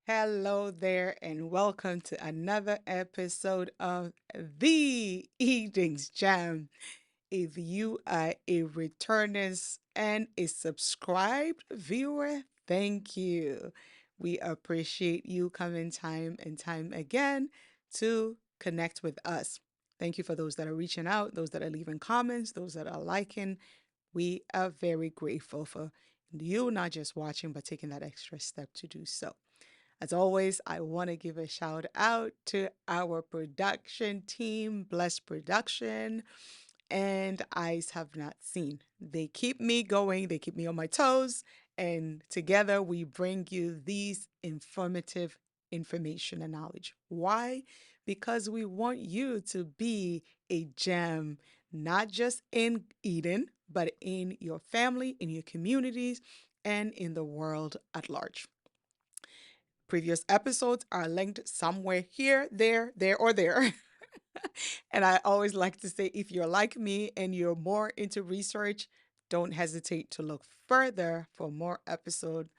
Hello there, and welcome to another episode of The Eating's Jam. If you are a returnist and a subscribed viewer, thank you. We appreciate you coming time and time again to connect with us. Thank you for those that are reaching out, those that are leaving comments, those that are liking. We are very grateful for you not just watching, but taking that extra step to do so. As always, I want to give a shout out to our production team, Blessed Production and Eyes Have Not Seen. They keep me going, they keep me on my toes, and together we bring you these informative information and knowledge. Why? Because we want you to be a gem, not just in Eden, but in your family, in your communities, and in the world at large. Previous episodes are linked somewhere here, there, or there. And I always like to say if you're like me and you're more into research, don't hesitate to look further for more episodes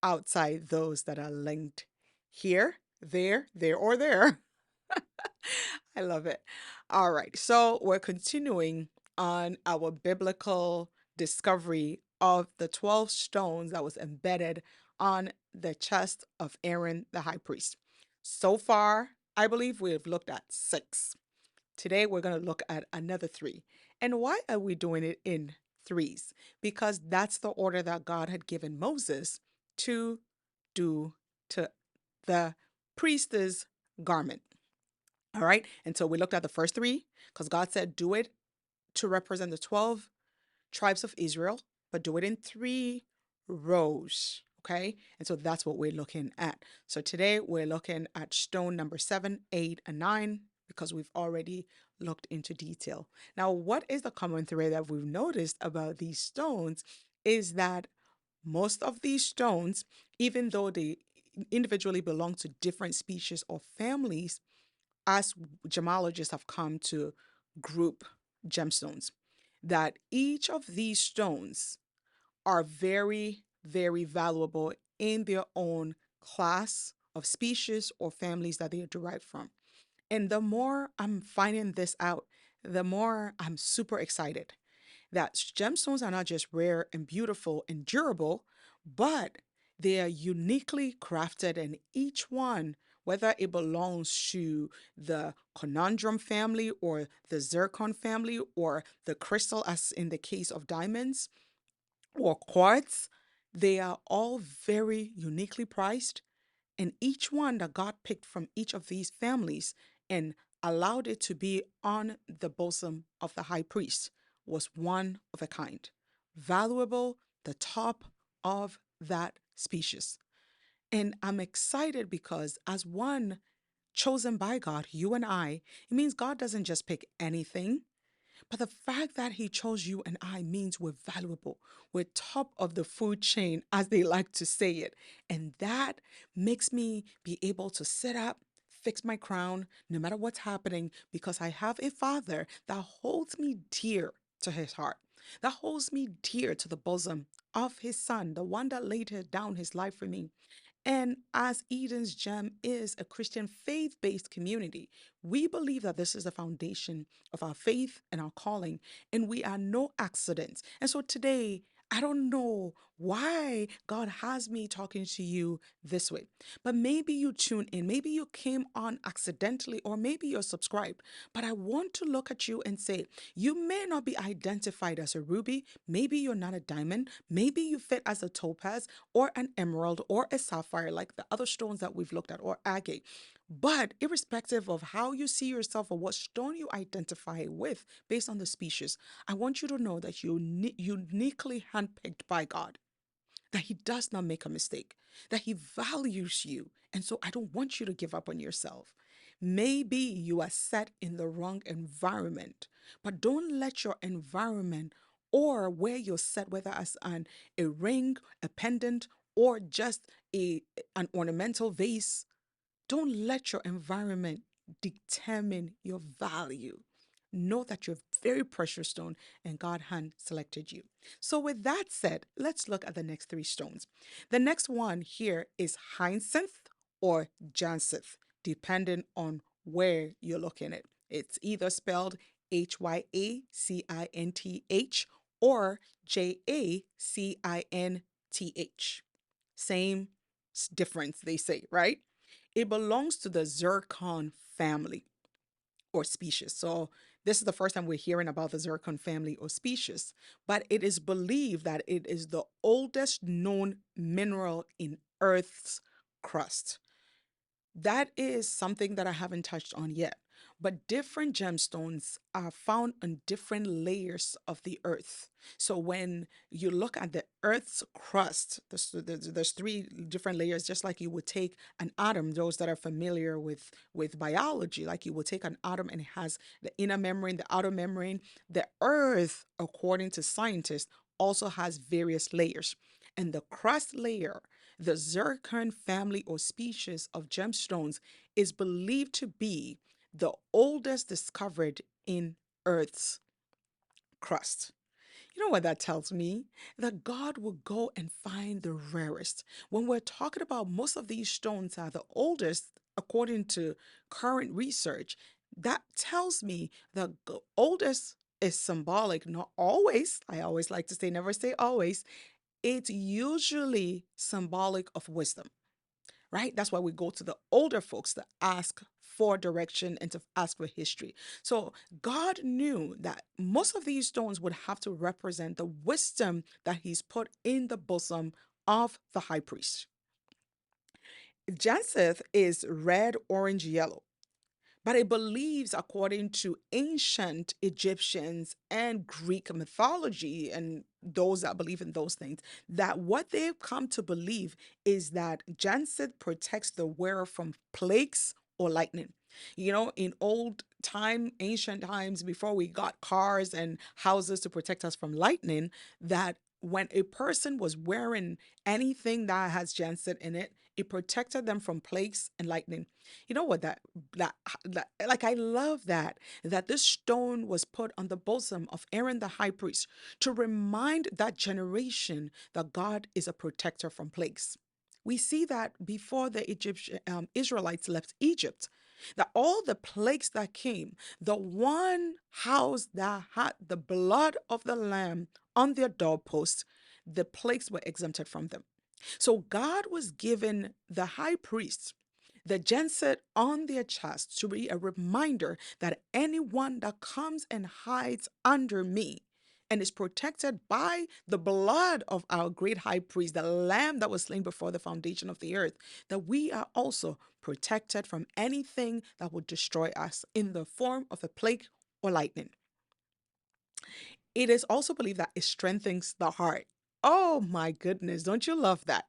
outside those that are linked here, there, or there. I love it. All right. So we're continuing on our biblical discovery of the 12 stones that was embedded on the chest of Aaron the high priest. So far, I believe we have looked at six. Today, we're going to look at another three. And why are we doing it in threes? Because that's the order that God had given Moses to do to the priest's garment. All right. And so we looked at the first three because God said, do it to represent the 12 tribes of Israel, but do it in three rows. Okay. And so that's what we're looking at. So today we're looking at stone number 7, 8, and 9 because we've already looked into detail. Now, what is the common thread that we've noticed about these stones is that most of these stones, even though they individually belong to different species or families, as gemologists have come to group gemstones, that each of these stones are very, very valuable in their own class of species or families that they are derived from. And the more I'm finding this out, the more I'm super excited that gemstones are not just rare and beautiful and durable, but they are uniquely crafted, and each one, whether it belongs to the conundrum family or the zircon family or the crystal, as in the case of diamonds or quartz, they are all very uniquely priced. And each one that God picked from each of these families and allowed it to be on the bosom of the high priest was one of a kind, valuable, the top of that species. And I'm excited because, as one chosen by God, you and I, it means God doesn't just pick anything, but the fact that he chose you and I means we're valuable. We're top of the food chain, as they like to say it. And that makes me be able to sit up, fix my crown, no matter what's happening, because I have a father that holds me dear to his heart, that holds me dear to the bosom of his son, the one that laid down his life for me. And as Eden's Gem is a Christian faith based community, we believe that this is the foundation of our faith and our calling, and we are no accidents. And so today, I don't know why God has me talking to you this way, but maybe you tune in, maybe you came on accidentally, or maybe you're subscribed. But I want to look at you and say, you may not be identified as a ruby, maybe you're not a diamond, maybe you fit as a topaz, or an emerald, or a sapphire, like the other stones that we've looked at, or agate. But irrespective of how you see yourself or what stone you identify with based on the species, I want you to know that you're uniquely handpicked by God, that He does not make a mistake, that He values you. And so I don't want you to give up on yourself. Maybe you are set in the wrong environment, but don't let your environment or where you're set, whether as a ring, a pendant, or just an ornamental vase, don't let your environment determine your value. Know that you're a very precious stone and God hand selected you. So, with that said, let's look at the next three stones. The next one here is hyacinth or Jacinth, depending on where you're looking at. It's either spelled Hyacinth or Jacinth. Same difference, they say, right? It belongs to the zircon family or species. So this is the first time we're hearing about the zircon family or species, but it is believed that it is the oldest known mineral in Earth's crust. That is something that I haven't touched on yet. But different gemstones are found on different layers of the earth. So when you look at the earth's crust, there's three different layers, just like you would take an atom, those that are familiar with biology, like you would take an atom and it has the inner membrane, the outer membrane. The earth, according to scientists, also has various layers. And the crust layer, the zircon family or species of gemstones, is believed to be the oldest discovered in Earth's crust. You know what that tells me? That God will go and find the rarest. When we're talking about most of these stones are the oldest, according to current research, that tells me the oldest is symbolic, not always. I always like to say, never say always. It's usually symbolic of wisdom, right? That's why we go to the older folks to ask for direction and to ask for history. So God knew that most of these stones would have to represent the wisdom that He's put in the bosom of the high priest. Jacinth is red, orange, yellow. But it believes, according to ancient Egyptians and Greek mythology, and those that believe in those things, that what they've come to believe is that Janset protects the wearer from plagues or lightning. You know, in old time, ancient times, before we got cars and houses to protect us from lightning, that when a person was wearing anything that has Janset in it, it protected them from plagues and lightning. You know what that like I love that this stone was put on the bosom of Aaron the high priest to remind that generation that God is a protector from plagues. We see that before the Egyptian Israelites left Egypt, that all the plagues that came, the one house that had the blood of the lamb on their doorpost, the plagues were exempted from them. So God was given the high priest the genset on their chest to be a reminder that anyone that comes and hides under me and is protected by the blood of our great high priest, the lamb that was slain before the foundation of the earth, that we are also protected from anything that would destroy us in the form of a plague or lightning. It is also believed that it strengthens the heart. Oh my goodness, don't you love that?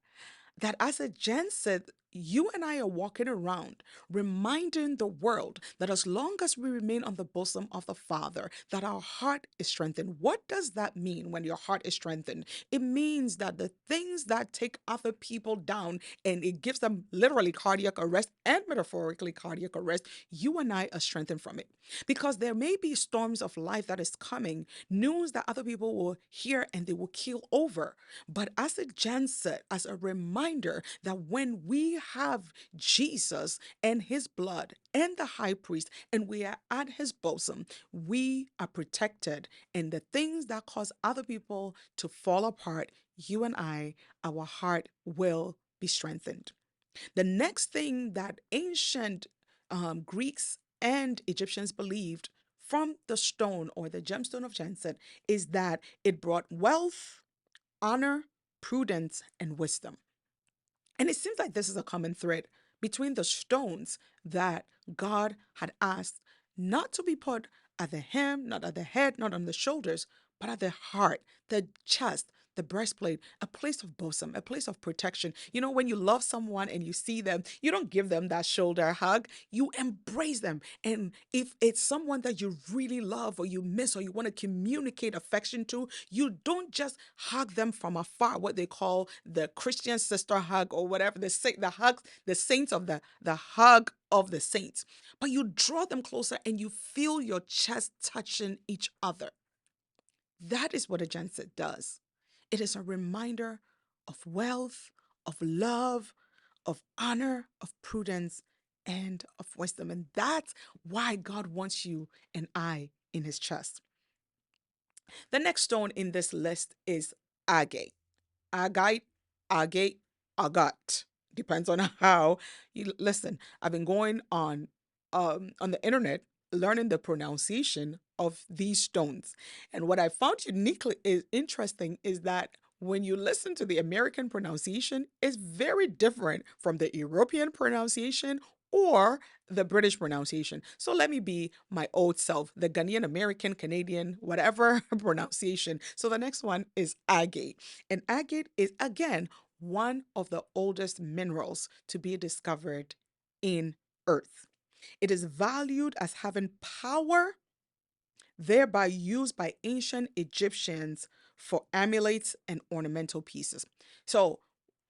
That as a Jen said, you and I are walking around reminding the world that as long as we remain on the bosom of the Father, that our heart is strengthened. What does that mean when your heart is strengthened? It means that the things that take other people down and it gives them literally cardiac arrest and metaphorically cardiac arrest, you and I are strengthened from it. Because there may be storms of life that is coming, news that other people will hear and they will keel over. But as a genset, as a reminder that when we have Jesus and his blood and the high priest and we are at his bosom, we are protected. And the things that cause other people to fall apart, you and I, our heart will be strengthened. The next thing that ancient Greeks and Egyptians believed from the stone or the gemstone of Janset is that it brought wealth, honor, prudence, and wisdom. And it seems like this is a common thread between the stones that God had asked not to be put at the hem, not at the head, not on the shoulders, but at the heart, the chest, the breastplate, a place of bosom, a place of protection. You know, when you love someone and you see them, you don't give them that shoulder hug, you embrace them. And if it's someone that you really love or you miss or you want to communicate affection to, you don't just hug them from afar, what they call the Christian sister hug or whatever, the hug, the saints of the hug of the saints. But you draw them closer and you feel your chest touching each other. That is what a genset does. It is a reminder of wealth, of love, of honor, of prudence, and of wisdom. And that's why God wants you and I in his chest. The next stone in this list is agate. Agate, agate, agat. Depends on how you listen. I've been going on the internet learning the pronunciation of these stones. And what I found uniquely is interesting is that when you listen to the American pronunciation, it's very different from the European pronunciation or the British pronunciation. So let me be my old self, the Ghanaian American, Canadian, whatever pronunciation. So the next one is agate. And agate is, again, one of the oldest minerals to be discovered in Earth. It is valued as having power, thereby used by ancient Egyptians for amulets and ornamental pieces. So,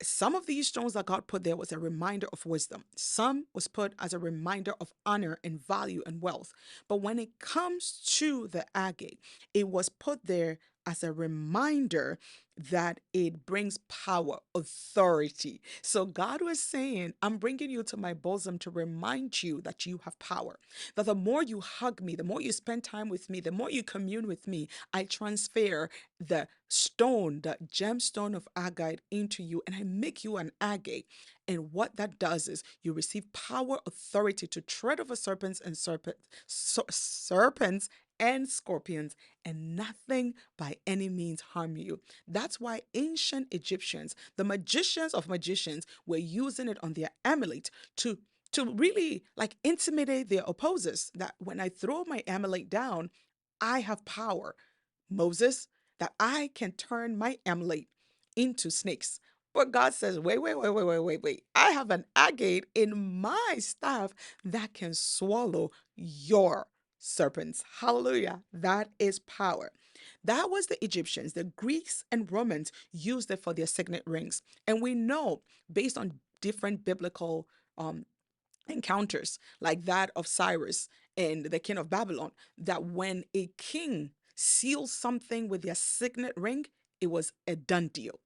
some of these stones that God put there was a reminder of wisdom. Some was put as a reminder of honor and value and wealth. But when it comes to the agate, it was put there as a reminder that it brings power, authority. So God was saying, I'm bringing you to my bosom to remind you that you have power. That the more you hug me, the more you spend time with me, the more you commune with me, I transfer the stone, the gemstone of agate into you, and I make you an agate. And what that does is you receive power, authority to tread over serpents and scorpions, and nothing by any means harm you. That's why ancient Egyptians, the magicians of magicians, were using it on their amulet to really like intimidate their opposers, that when I throw my amulet down, I have power. Moses, that I can turn my amulet into snakes. But God says, wait. I have an agate in my staff that can swallow your serpents. Hallelujah. That is power. That was the Egyptians. The Greeks and Romans used it for their signet rings. And we know, based on different biblical encounters like that of Cyrus and the king of Babylon, that when a king seals something with their signet ring, it was a done deal.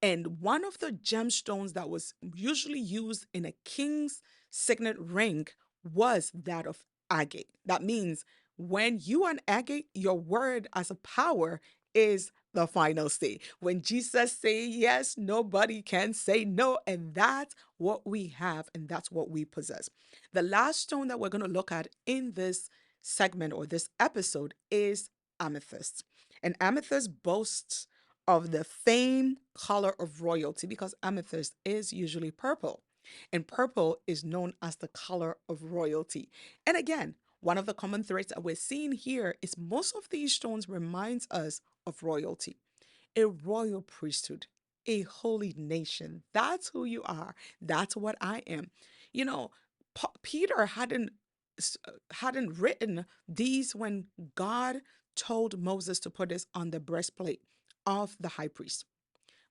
And one of the gemstones that was usually used in a king's signet ring was that of agate. That means when you are an agate, your word as a power is the final say. When Jesus say yes, nobody can say no. And that's what we have, and that's what we possess. The last stone that we're going to look at in this segment or this episode is amethyst. And amethyst boasts of the famed color of royalty because amethyst is usually purple. And purple is known as the color of royalty. And again, one of the common threads that we're seeing here is most of these stones reminds us of royalty, a royal priesthood, a holy nation. That's who you are. That's what I am. You know, Peter hadn't written these when God told Moses to put this on the breastplate of the high priest.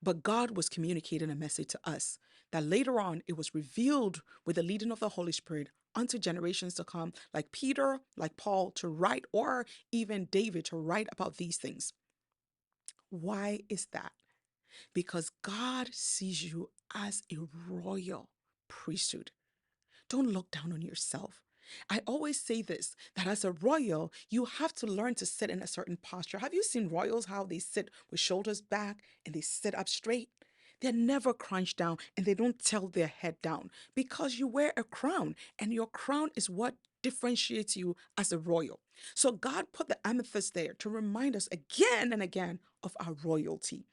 But God was communicating a message to us that later on it was revealed with the leading of the Holy Spirit unto generations to come, like Peter, like Paul, to write, or even David to write about these things. Why is that? Because God sees you as a royal priesthood. Don't look down on yourself. I always say this, that as a royal, you have to learn to sit in a certain posture. Have you seen royals, how they sit with shoulders back and they sit up straight? They're never crunched down and they don't tilt their head down because you wear a crown, and your crown is what differentiates you as a royal. So God put the amethyst there to remind us again and again of our royalty.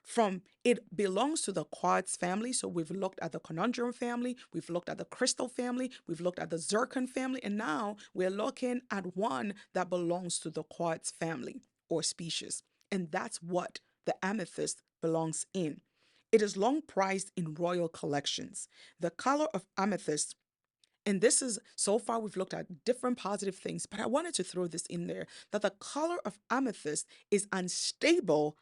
From it belongs to the quartz family. So we've looked at the conundrum family, we've looked at the crystal family, we've looked at the zircon family, and now we're looking at one that belongs to the quartz family or species. And that's what the amethyst belongs in. It is long prized in royal collections. The color of amethyst, and this is so far we've looked at different positive things, but I wanted to throw this in there, that the color of amethyst is unstable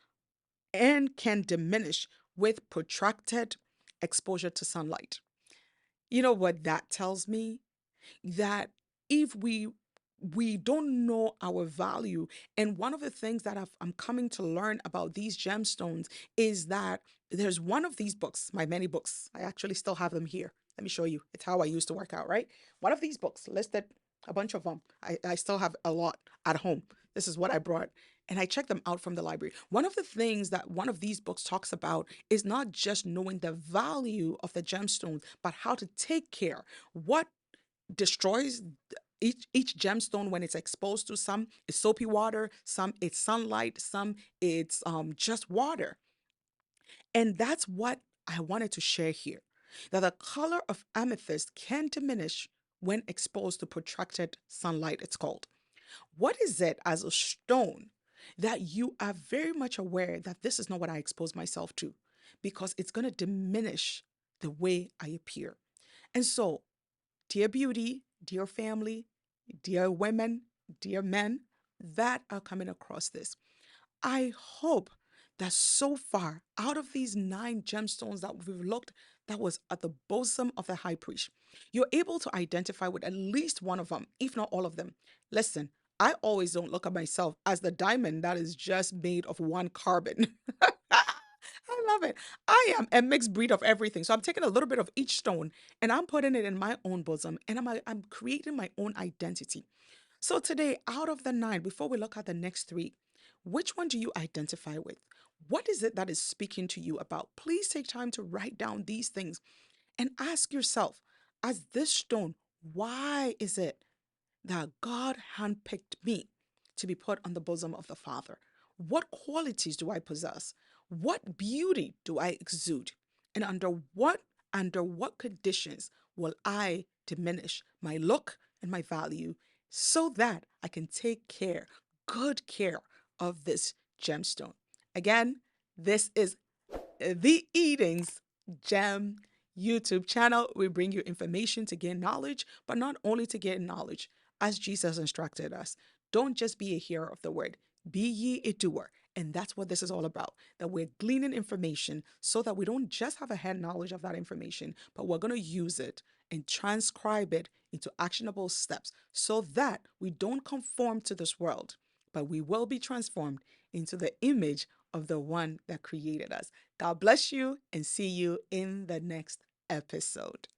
and can diminish with protracted exposure to sunlight. You know what that tells me? That if we we don't know our value. And one of the things that I'm coming to learn about these gemstones is that there's one of these books, my many books. I actually still have them here. Let me show you. It's how I used to work out, right? One of these books listed a bunch of them. I still have a lot at home. This is what I brought. And I checked them out from the library. One of the things that one of these books talks about is not just knowing the value of the gemstones, but how to take care. What destroys each gemstone when it's exposed to, some is soapy water, some it's sunlight, some it's just water. And that's what I wanted to share here, that the color of amethyst can diminish when exposed to protracted sunlight, it's called. What is it as a stone that you are very much aware that this is not what I expose myself to, because it's going to diminish the way I appear? And so, dear beauty, dear family, dear women, dear men that are coming across this, I hope that so far, out of these 9 gemstones that we've looked, that was at the bosom of the high priest, you're able to identify with at least one of them, if not all of them. Listen, I always don't look at myself as the diamond that is just made of one carbon. I love it. I am a mixed breed of everything. So I'm taking a little bit of each stone and I'm putting it in my own bosom, and I'm creating my own identity. So today, out of the 9, before we look at the next 3, which one do you identify with? What is it that is speaking to you about? Please take time to write down these things and ask yourself, as this stone, why is it that God handpicked me to be put on the bosom of the Father? What qualities do I possess? What beauty do I exude? And under what conditions will I diminish my look and my value, so that I can take care, good care of this gemstone? Again, this is the Eatings Gem YouTube channel. We bring you information to gain knowledge, but not only to gain knowledge, as Jesus instructed us. Don't just be a hearer of the word, be ye a doer. And that's what this is all about, that we're gleaning information so that we don't just have a head knowledge of that information, but we're going to use it and transcribe it into actionable steps so that we don't conform to this world, but we will be transformed into the image of the one that created us. God bless you and see you in the next episode.